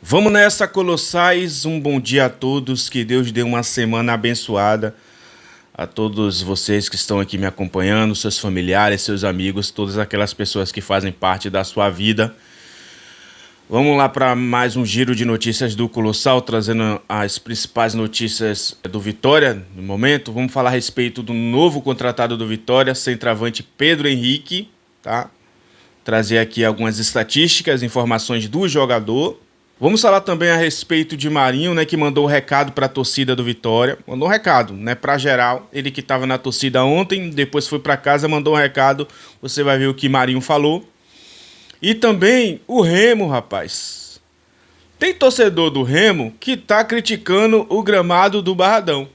Vamos nessa, Colossais. Um bom dia a todos. Que Deus dê uma semana abençoada a todos vocês que estão aqui me acompanhando, seus familiares, seus amigos, todas aquelas pessoas que fazem parte da sua vida. Vamos lá para mais um giro de notícias do Colossal, trazendo as principais notícias do Vitória no momento. Vamos falar a respeito do novo contratado do Vitória, centroavante Pedro Henrique, tá? Trazer aqui algumas estatísticas, informações do jogador. Vamos falar também a respeito de Marinho, né, que mandou um recado para a torcida do Vitória. Mandou um recado, né, para geral. Ele que estava na torcida ontem, depois foi para casa, mandou um recado. Você vai ver o que Marinho falou. E também o Remo, rapaz. Tem torcedor do Remo que tá criticando o gramado do Barradão.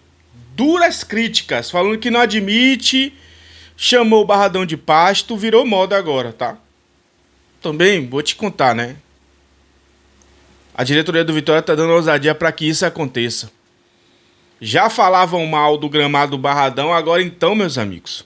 Duras críticas, falando que não admite, chamou o Barradão de pasto, virou moda agora, tá? Também vou te contar, né? A diretoria do Vitória tá dando ousadia para que isso aconteça. Já falavam mal do gramado do Barradão, agora então, meus amigos.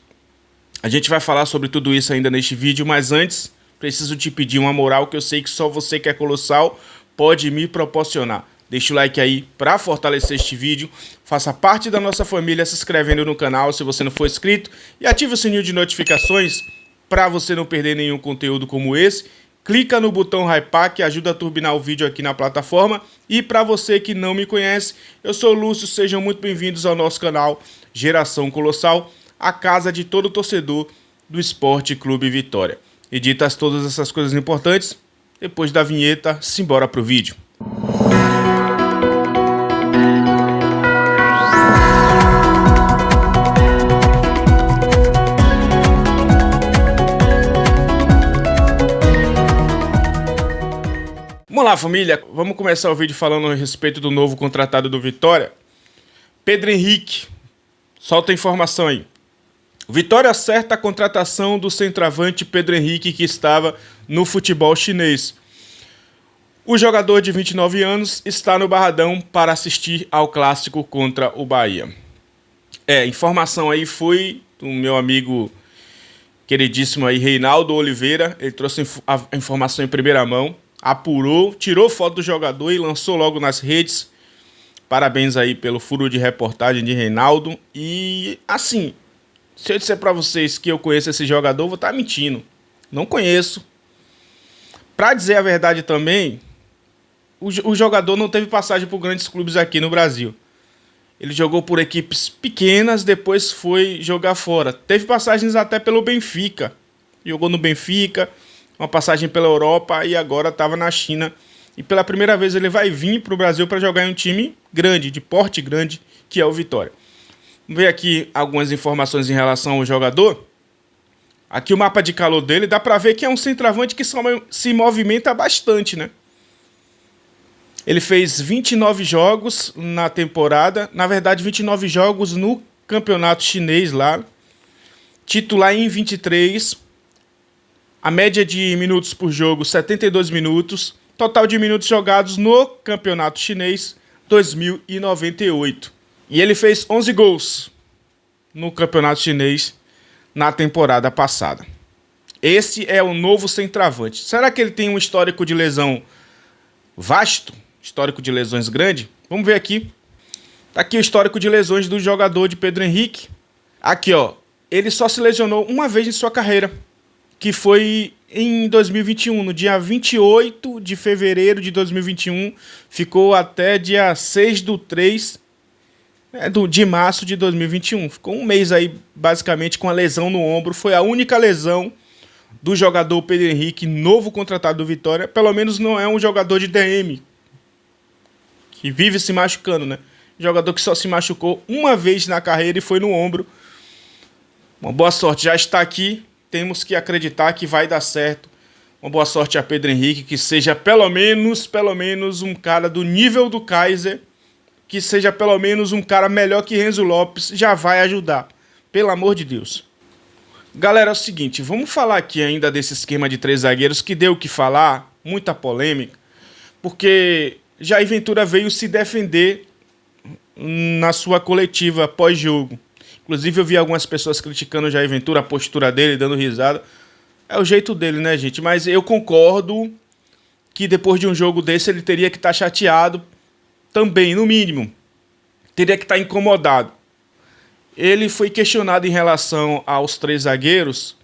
A gente vai falar sobre tudo isso ainda neste vídeo, mas antes, preciso te pedir uma moral que eu sei que só você que é colossal pode me proporcionar. Deixa o like aí para fortalecer este vídeo, faça parte da nossa família se inscrevendo no canal se você não for inscrito e ative o sininho de notificações para você não perder nenhum conteúdo como esse. Clica no botão hypar que ajuda a turbinar o vídeo aqui na plataforma. E para você que não me conhece, eu sou o Lúcio, sejam muito bem-vindos ao nosso canal Geração Colossal, a casa de todo torcedor do Esporte Clube Vitória. E ditas todas essas coisas importantes, depois da vinheta, simbora pro vídeo. Vamos lá, família, vamos começar o vídeo falando a respeito do novo contratado do Vitória. Pedro Henrique, solta a informação aí. O Vitória acerta a contratação do centroavante Pedro Henrique, que estava no futebol chinês. O jogador de 29 anos está no Barradão para assistir ao clássico contra o Bahia. Informação aí foi do meu amigo queridíssimo aí, Reinaldo Oliveira. Ele trouxe a informação em primeira mão, apurou, tirou foto do jogador e lançou logo nas redes. Parabéns aí pelo furo de reportagem de Reinaldo. E assim, se eu disser pra vocês que eu conheço esse jogador, eu vou estar mentindo. Não conheço. Pra dizer a verdade também, o jogador não teve passagem por grandes clubes aqui no Brasil. Ele jogou por equipes pequenas, depois foi jogar fora. Teve passagens até pelo Benfica. Jogou no Benfica, uma passagem pela Europa e agora estava na China. E pela primeira vez ele vai vir para o Brasil para jogar em um time grande, de porte grande, que é o Vitória. Vamos ver aqui algumas informações em relação ao jogador. Aqui o mapa de calor dele, dá para ver que é um centroavante que se movimenta bastante, né? Ele fez 29 jogos na temporada, na verdade 29 jogos no campeonato chinês lá. Titular em 23, a média de minutos por jogo 72 minutos, total de minutos jogados no campeonato chinês 2098. E ele fez 11 gols no campeonato chinês na temporada passada. Esse é o novo centroavante. Será que ele tem um histórico de lesão vasto? Histórico de lesões grande? Vamos ver aqui. Tá aqui o histórico de lesões do jogador de Pedro Henrique. Aqui, ó. Ele só se lesionou uma vez em sua carreira, que foi em 2021, no dia 28 de fevereiro de 2021. Ficou até dia 6 de março de 2021. Ficou um mês aí, basicamente, com a lesão no ombro. Foi a única lesão do jogador Pedro Henrique, novo contratado do Vitória. Pelo menos não é um jogador de DM, que vive se machucando, né? Jogador que só se machucou uma vez na carreira e foi no ombro. Uma boa sorte, já está aqui. Temos que acreditar que vai dar certo. Uma boa sorte a Pedro Henrique, que seja pelo menos um cara do nível do Kaiser, que seja pelo menos um cara melhor que Renzo Lopes, já vai ajudar. Pelo amor de Deus. Galera, é o seguinte, vamos falar aqui ainda desse esquema de 3 zagueiros que deu o que falar, muita polêmica, porque Jair Ventura veio se defender na sua coletiva pós-jogo. Inclusive eu vi algumas pessoas criticando o Jair Ventura, a postura dele, dando risada. É o jeito dele, né, gente? Mas eu concordo que depois de um jogo desse ele teria que estar chateado também, no mínimo. Teria que estar incomodado. Ele foi questionado em relação aos 3 zagueiros,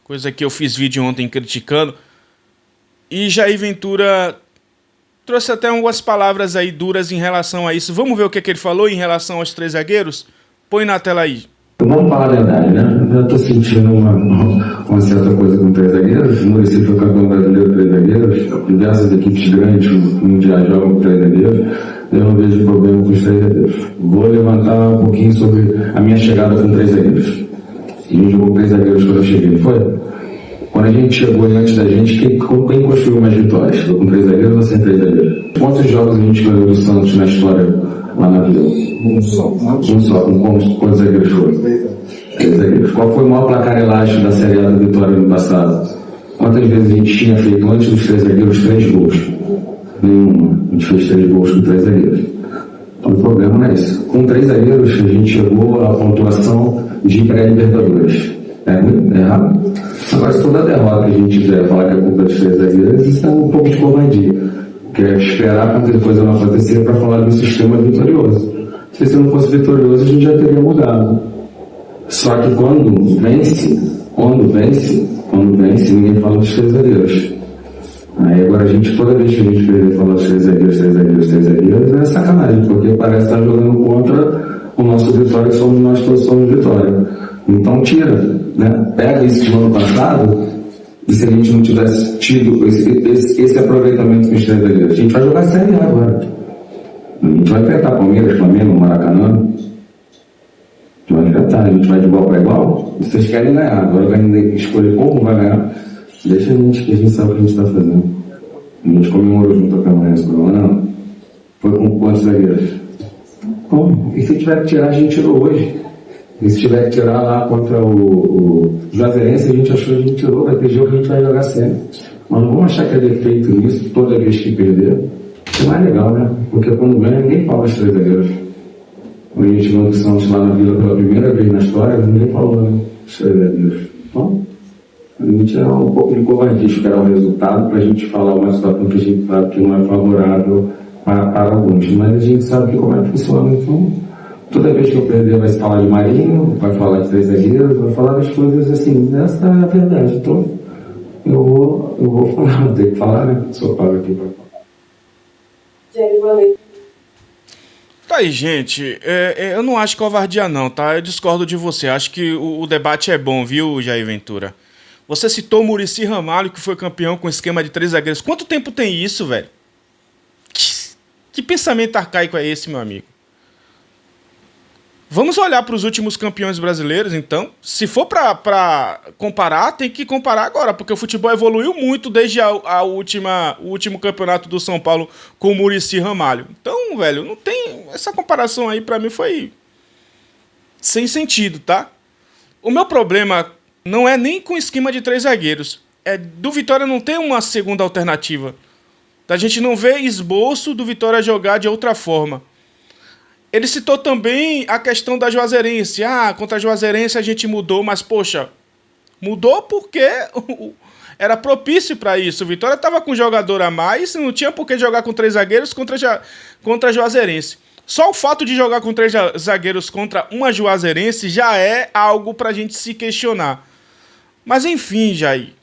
coisa que eu fiz vídeo ontem criticando, e Jair Ventura trouxe até algumas palavras aí duras em relação a isso. Vamos ver o que ele falou em relação aos 3 zagueiros? Põe na tela aí. Vamos falar a verdade, né? Eu já estou sentindo uma certa coisa com 3 zagueiros. O Muricy foi campeão brasileiro com 3 zagueiros. Diversas equipes grandes mundiais jogam com 3 zagueiros. Eu não vejo problema com os 3 zagueiros. Vou levantar um pouquinho sobre a minha chegada com 3 zagueiros. A gente jogou com 3 zagueiros quando eu cheguei, foi? Quando a gente chegou antes da gente, quem construiu mais vitórias? Foi com 3 zagueiros ou sem 3 zagueiros? Quantos jogos a gente ganhou do Santos na história lá na Vila? Um só. Com quantos zagueiros foram? 3 zagueiros. Qual foi o maior placar elástico da Série A da Vitória no passado? Quantas vezes a gente tinha feito antes dos 3 zagueiros 3 gols? Nenhuma. A gente fez 3 gols com 3 zagueiros. Então o problema não é isso. Com 3 zagueiros a gente chegou à pontuação de pré-Libertadores. É ruim? É errado? Agora, se toda derrota que a gente quiser falar que é culpa dos 3 zagueiros, isso é um pouco de covardia. Que é esperar quando a coisa não acontecer para falar de um sistema vitorioso. Se não fosse vitorioso, a gente já teria mudado. Só que quando vence, ninguém fala dos 3 zagueiros. Aí agora toda vez que a gente perder falar dos 3 zagueiros, é sacanagem, porque parece estar jogando contra o nosso Vitória, que somos nós todos somos Vitória. Então tira, né? Pega isso do ano passado, e se a gente não tivesse tido esse aproveitamento com os 3 zagueiros, a gente vai jogar Série A agora. A gente vai enfrentar Palmeiras, Flamengo, Maracanã. A gente vai de igual para igual. Vocês querem ganhar, agora vai escolher como vai ganhar. Deixa a gente, que a gente sabe o que a gente está fazendo. A gente comemorou junto a Câmara nesse programa, não? Foi com quantos zagueiros? Como? E se tiver que tirar, a gente tirou hoje. E se tiver que tirar lá contra o Juazeirense, a gente achou que a gente tirou, vai ter jogo que a gente vai jogar sério. Mas não vamos achar que é defeito nisso toda vez que perder. Não é legal, né? Porque quando ganha, ninguém fala dos 3 zagueiros. Quando a gente ganhou do Santos lá na Vila pela primeira vez na história, ninguém falou, né? Dos 3 zagueiros. Então, a gente é um pouco de covardia esperar o resultado para a gente falar uma situação que a gente sabe que não é favorável para alguns. Mas a gente sabe que como é que funciona. Então, toda vez que eu perder, vai se falar de Marinho, vai falar de 3 zagueiros, vai falar das coisas assim. Essa é a verdade. Então, eu vou falar, vou ter que falar, né? Sou pago aqui para falar. Tá aí, gente. Eu não acho covardia não, tá? Eu discordo de você. Acho que o debate é bom, viu, Jair Ventura? Você citou o Muricy Ramalho, que foi campeão com esquema de 3 zagueiros. Quanto tempo tem isso, velho? Que pensamento arcaico é esse, meu amigo? Vamos olhar para os últimos campeões brasileiros, então. Se for para comparar, tem que comparar agora, porque o futebol evoluiu muito desde o último campeonato do São Paulo com o Muricy Ramalho. Então, velho, não tem... Essa comparação aí, para mim, foi sem sentido, tá? O meu problema não é nem com o esquema de 3 zagueiros. É do Vitória não ter uma segunda alternativa. A gente não vê esboço do Vitória jogar de outra forma. Ele citou também a questão da Juazeirense. Contra a Juazeirense a gente mudou, mas, poxa, mudou porque era propício para isso. O Vitória estava com um jogador a mais, não tinha por que jogar com 3 zagueiros contra a Juazeirense. Só o fato de jogar com 3 zagueiros contra uma Juazeirense já é algo para a gente se questionar. Mas, enfim, Jair,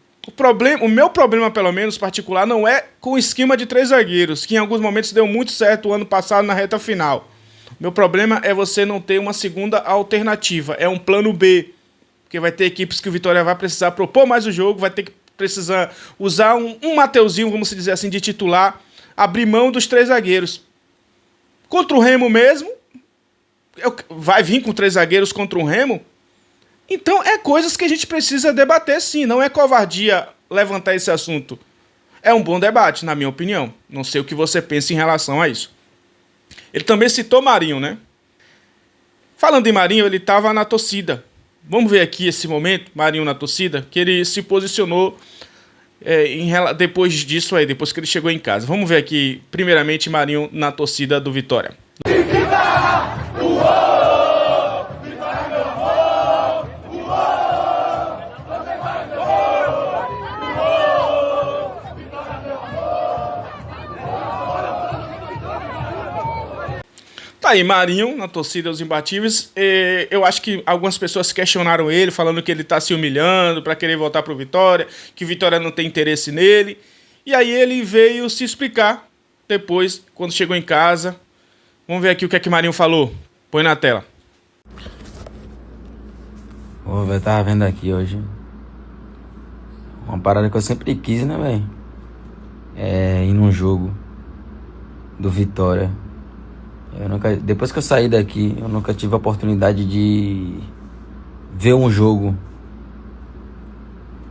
o meu problema, pelo menos, particular, não é com o esquema de 3 zagueiros, que em alguns momentos deu muito certo o ano passado na reta final. Meu problema é você não ter uma segunda alternativa. É um plano B. Porque vai ter equipes que o Vitória vai precisar propor mais o jogo, vai ter que precisar usar um Mateuzinho, vamos dizer assim, de titular, abrir mão dos 3 zagueiros. Contra o Remo mesmo, vai vir com 3 zagueiros contra o Remo? Então é coisas que a gente precisa debater sim, não é covardia levantar esse assunto. É um bom debate, na minha opinião. Não sei o que você pensa em relação a isso. Ele também citou Marinho, né? Falando em Marinho, ele estava na torcida. Vamos ver aqui esse momento, Marinho na torcida, que ele se posicionou depois disso aí, depois que ele chegou em casa. Vamos ver aqui, primeiramente, Marinho na torcida do Vitória. Tá aí, Marinho, na torcida dos imbatíveis. Eu acho que algumas pessoas questionaram ele, falando que ele tá se humilhando pra querer voltar pro Vitória, que o Vitória não tem interesse nele. E aí ele veio se explicar depois, quando chegou em casa. Vamos ver aqui o que é que Marinho falou. Põe na tela. Eu tava vendo aqui hoje uma parada que eu sempre quis, né, velho? Ir num jogo do Vitória. Depois que eu saí daqui, eu nunca tive a oportunidade de ver um jogo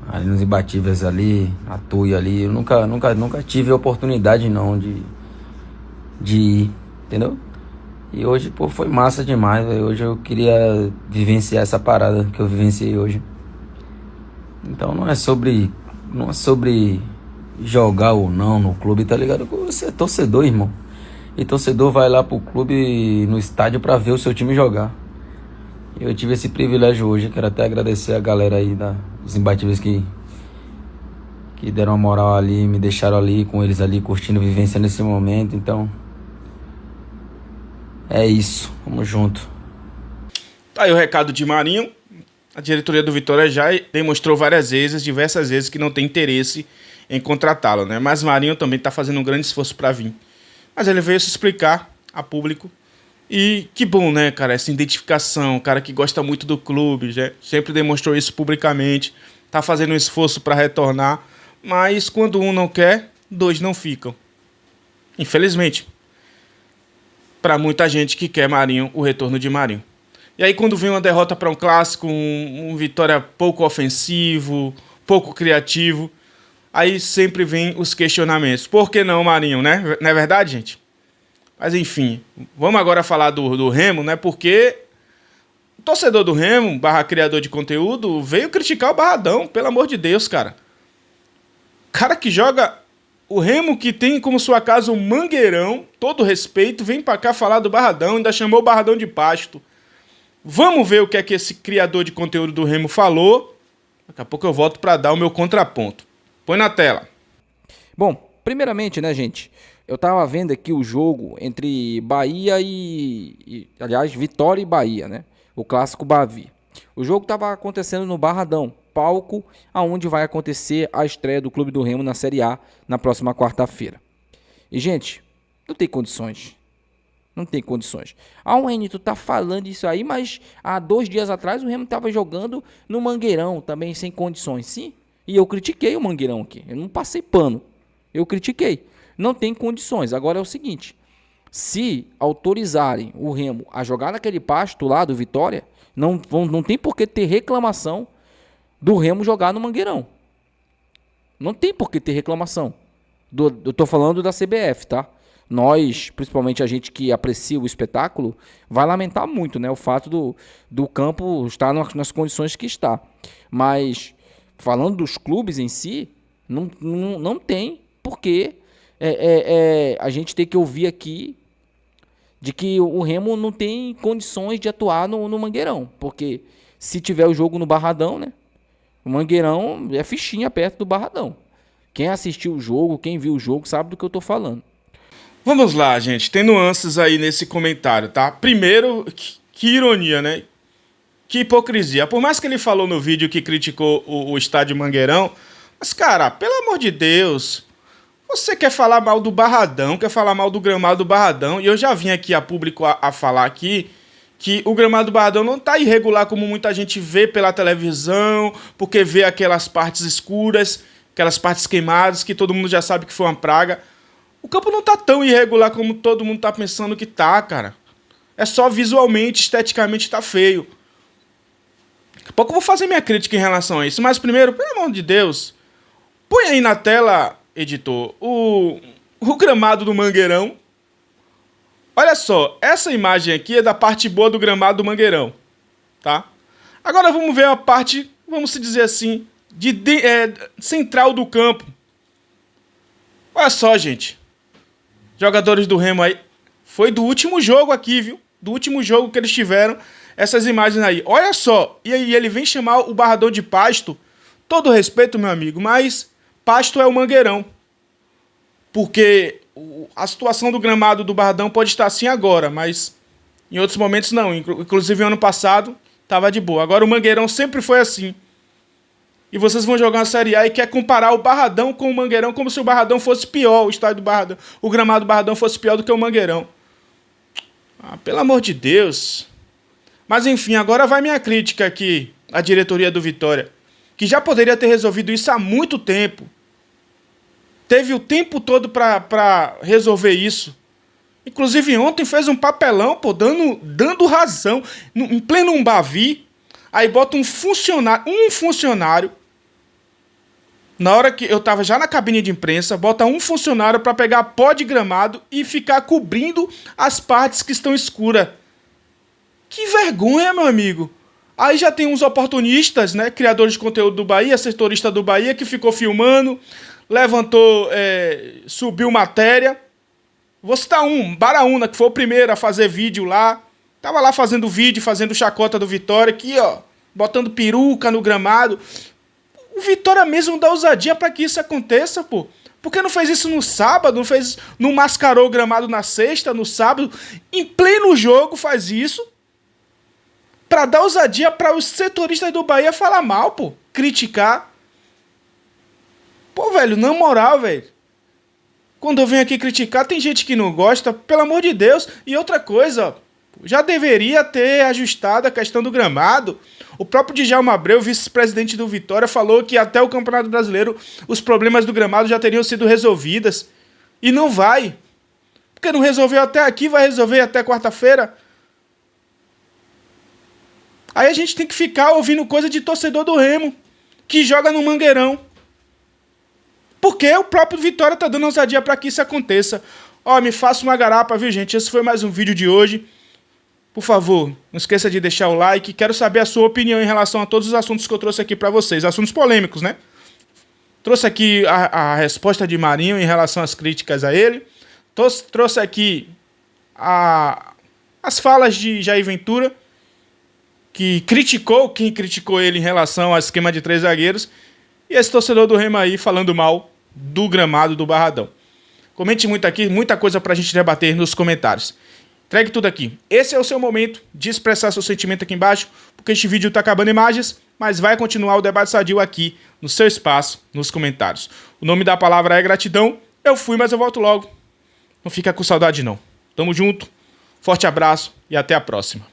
ali nos imbatíveis ali, a Tuia ali. Eu nunca tive a oportunidade não de ir, entendeu? E hoje, pô, foi massa demais, véio. Hoje eu queria vivenciar essa parada que eu vivenciei hoje. Então não é sobre jogar ou não no clube, tá ligado? Você é torcedor, irmão. E torcedor vai lá pro clube, no estádio, pra ver o seu time jogar. Eu tive esse privilégio hoje. Quero até agradecer a galera aí dos imbatíveis que deram uma moral ali, me deixaram ali com eles ali, curtindo, vivenciando esse momento. Então, é isso. Tamo junto. Tá aí o recado de Marinho. A diretoria do Vitória já demonstrou diversas vezes, que não tem interesse em contratá-lo, né? Mas Marinho também tá fazendo um grande esforço pra vir. Mas ele veio se explicar a público. E que bom, né, cara? Essa identificação, cara que gosta muito do clube, já sempre demonstrou isso publicamente. Tá fazendo um esforço para retornar. Mas quando um não quer, dois não ficam. Infelizmente. Para muita gente que quer Marinho, o retorno de Marinho. E aí quando vem uma derrota para um clássico, um Vitória pouco ofensivo, pouco criativo, aí sempre vem os questionamentos. Por que não, Marinho, né? Não é verdade, gente? Mas enfim, vamos agora falar do Remo, né? Porque o torcedor do Remo, criador de conteúdo, veio criticar o Barradão, pelo amor de Deus, cara. Cara que joga o Remo, que tem como sua casa o Mangueirão, todo respeito, vem pra cá falar do Barradão, ainda chamou o Barradão de pasto. Vamos ver o que é que esse criador de conteúdo do Remo falou. Daqui a pouco eu volto pra dar o meu contraponto. Põe na tela. Bom, primeiramente, né, gente? Eu tava vendo aqui o jogo entre Bahia aliás, Vitória e Bahia, né? O clássico Bavi. O jogo tava acontecendo no Barradão, palco aonde vai acontecer a estreia do Clube do Remo na Série A na próxima quarta-feira. E, gente, não tem condições. Não tem condições. Wayne, tu tá falando isso aí, mas há 2 dias atrás o Remo tava jogando no Mangueirão, também sem condições, sim? E eu critiquei o Mangueirão aqui. Eu não passei pano. Eu critiquei. Não tem condições. Agora é o seguinte. Se autorizarem o Remo a jogar naquele pasto lá do Vitória, não tem por que ter reclamação do Remo jogar no Mangueirão. Não tem por que ter reclamação. Eu tô falando da CBF, tá? Nós, principalmente a gente que aprecia o espetáculo, vai lamentar muito, né? O fato do campo estar nas condições que está. Mas, falando dos clubes em si, não tem porque a gente tem que ouvir aqui de que o Remo não tem condições de atuar no Mangueirão. Porque se tiver o jogo no Barradão, né? O Mangueirão é fichinha perto do Barradão. Quem assistiu o jogo, quem viu o jogo, sabe do que eu tô falando. Vamos lá, gente. Tem nuances aí nesse comentário, tá? Primeiro, que ironia, né? Que hipocrisia. Por mais que ele falou no vídeo que criticou o estádio Mangueirão, mas, cara, pelo amor de Deus, você quer falar mal do Barradão, quer falar mal do gramado do Barradão, e eu já vim aqui a público a falar aqui que o gramado do Barradão não tá irregular como muita gente vê pela televisão, porque vê aquelas partes escuras, aquelas partes queimadas, que todo mundo já sabe que foi uma praga. O campo não tá tão irregular como todo mundo tá pensando que tá, cara. É só visualmente, esteticamente tá feio. Daqui a pouco eu vou fazer minha crítica em relação a isso. Mas primeiro, pelo amor de Deus, põe aí na tela, editor, o gramado do Mangueirão. Olha só, essa imagem aqui é da parte boa do gramado do Mangueirão, tá? Agora vamos ver a parte, vamos se dizer assim, central do campo. Olha só, gente. Jogadores do Remo aí. Foi do último jogo aqui, viu? Do último jogo que eles tiveram. Essas imagens aí. Olha só. E aí ele vem chamar o Barradão de pasto. Todo respeito, meu amigo. Mas pasto é o Mangueirão. Porque a situação do gramado do Barradão pode estar assim agora. Mas Em outros momentos não. Inclusive ano passado tava de boa. Agora o Mangueirão sempre foi assim. E vocês vão jogar uma Série A e quer comparar o Barradão com o Mangueirão como se o Barradão fosse pior, o estádio do Barradão, o gramado do Barradão fosse pior do que o Mangueirão. Ah, pelo amor de Deus. Mas enfim, agora vai minha crítica aqui à diretoria do Vitória, que já poderia ter resolvido isso há muito tempo. Teve o tempo todo pra resolver isso. Inclusive ontem fez um papelão, pô, dando razão, em pleno Umbavi. Aí bota um funcionário, na hora que eu tava já na cabine de imprensa, bota um funcionário pra pegar pó de gramado e ficar cobrindo as partes que estão escuras. Que vergonha, meu amigo. Aí já tem uns oportunistas, né, criadores de conteúdo do Bahia, setorista do Bahia, que ficou filmando, levantou, subiu matéria. Vou citar Baraúna, que foi o primeiro a fazer vídeo lá. Tava lá fazendo vídeo, fazendo chacota do Vitória, aqui, ó, botando peruca no gramado. O Vitória mesmo dá ousadia pra que isso aconteça, pô. Por que não fez isso no sábado? Não mascarou o gramado na sexta, no sábado? Em pleno jogo faz isso. Pra dar ousadia pra os setoristas do Bahia falar mal, pô. Criticar. Pô, velho, na moral, velho. Quando eu venho aqui criticar, tem gente que não gosta, pelo amor de Deus. E outra coisa, ó. Já deveria ter ajustado a questão do gramado. O próprio Djalma Abreu, vice-presidente do Vitória, falou que até o Campeonato Brasileiro os problemas do gramado já teriam sido resolvidos. E não vai. Porque não resolveu até aqui, vai resolver até quarta-feira. Aí a gente tem que ficar ouvindo coisa de torcedor do Remo, que joga no Mangueirão. Porque o próprio Vitória tá dando ousadia para que isso aconteça. Ó, me faça uma garapa, viu, gente? Esse foi mais um vídeo de hoje. Por favor, não esqueça de deixar o like. Quero saber a sua opinião em relação a todos os assuntos que eu trouxe aqui para vocês. Assuntos polêmicos, né? Trouxe aqui a resposta de Marinho em relação às críticas a ele. Trouxe aqui as falas de Jair Ventura, que criticou quem criticou ele em relação ao esquema de 3 zagueiros. E esse torcedor do Remo aí falando mal do gramado do Barradão. Comente muito aqui, muita coisa pra gente debater nos comentários. Entregue tudo aqui. Esse é o seu momento de expressar seu sentimento aqui embaixo, porque este vídeo tá acabando imagens, mas vai continuar o debate sadio aqui, no seu espaço, nos comentários. O nome da palavra é gratidão. Eu fui, mas eu volto logo. Não fica com saudade não. Tamo junto, forte abraço e até a próxima.